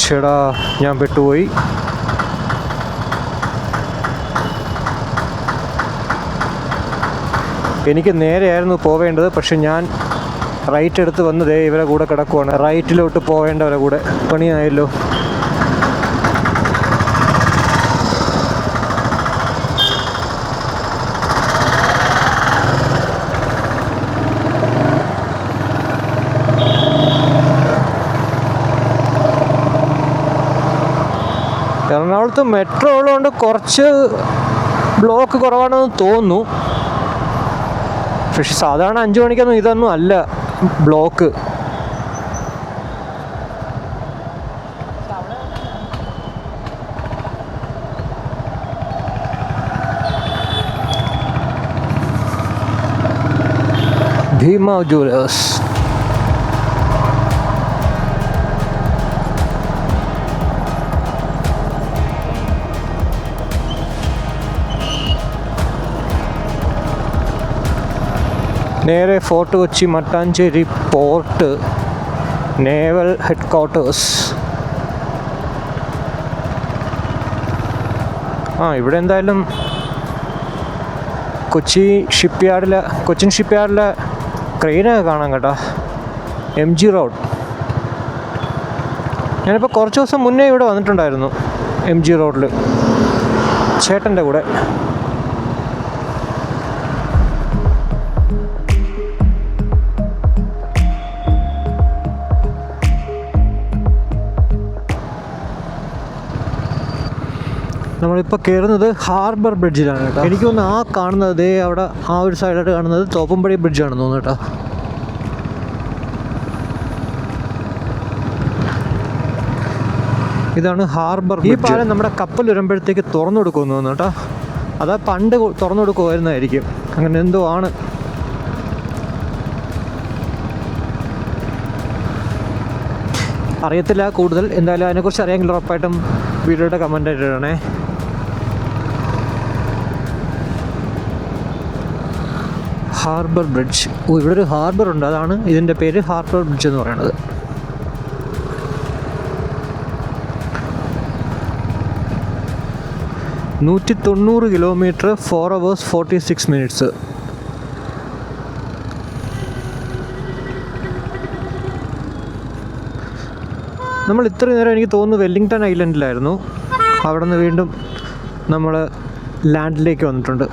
ചേടാ, ഞാൻ പെട്ടുപോയി. എനിക്ക് നേരെയായിരുന്നു പോവേണ്ടത്, പക്ഷെ ഞാൻ റൈറ്റ് എടുത്ത് വന്നതേ ഇവരെ കൂടെ കിടക്കുവാണ്. റൈറ്റിലോട്ട് പോവേണ്ടവരെ കൂടെ പണിയായല്ലോ. എറണാകുളത്ത് മെട്രോ ഉള്ളതുകൊണ്ട് കുറച്ച് ബ്ലോക്ക് കുറവാണെന്ന് തോന്നുന്നു. പക്ഷെ സാധാരണ 5 മണിക്കൊന്നും ഇതൊന്നും അല്ല ബ്ലോക്ക്. ഭീമ ജുവലേഴ്സ്. നേരെ fort Kochi Mattancherry port, naval head quarters. ഇവിടെ എന്തായാലും കൊച്ചിൻ ഷിപ്പ്യാർഡിലെ ക്രെയിനൊക്കെ കാണാം കേട്ടോ. MG road. ഞാനിപ്പോൾ കുറച്ച് ദിവസം മുന്നേ ഇവിടെ വന്നിട്ടുണ്ടായിരുന്നു MG റോഡിൽ ചേട്ടൻ്റെ കൂടെ. നമ്മളിപ്പോൾ കയറുന്നത് ഹാർബർ ബ്രിഡ്ജിലാണ് കേട്ടോ. എനിക്ക് തോന്നുന്നു ആ കാണുന്നത് അവിടെ ആ ഒരു സൈഡായിട്ട് കാണുന്നത് തോപ്പുംപടി ബ്രിഡ്ജാണെന്ന് തോന്നുന്നു കേട്ടോ. ഇതാണ് ഹാർബർ. ഈ പാലം നമ്മുടെ കപ്പൽ വരുമ്പോഴത്തേക്ക് തുറന്നു കൊടുക്കുമെന്ന് തോന്നുന്നു കേട്ടോ. അതാ പണ്ട് തുറന്നു കൊടുക്കുമായിരുന്നായിരിക്കും, അങ്ങനെ എന്തോ ആണ്. അറിയത്തില്ല കൂടുതൽ. എന്തായാലും അതിനെക്കുറിച്ച് അറിയാമെങ്കിൽ ഉറപ്പായിട്ടും വീഡിയോയുടെ കമൻ്റ് ആയിട്ട് ഇടണേ. Harbour bridge. ഇവിടെ ഒരു ഹാർബർ ഉണ്ട്, അതാണ് ഇതിൻ്റെ പേര് ഹാർബർ ബ്രിഡ്ജ് എന്ന് പറയുന്നത്. $190 കിലോമീറ്റർ, 4 hours 46 minutes. നമ്മൾ ഇത്രയും നേരം എനിക്ക് തോന്നുന്നു വെല്ലിംഗ്ടൺ ഐലൻഡിലായിരുന്നു. അവിടെ നിന്ന് വീണ്ടും നമ്മൾ ലാൻഡിലേക്ക് വന്നിട്ടുണ്ട്.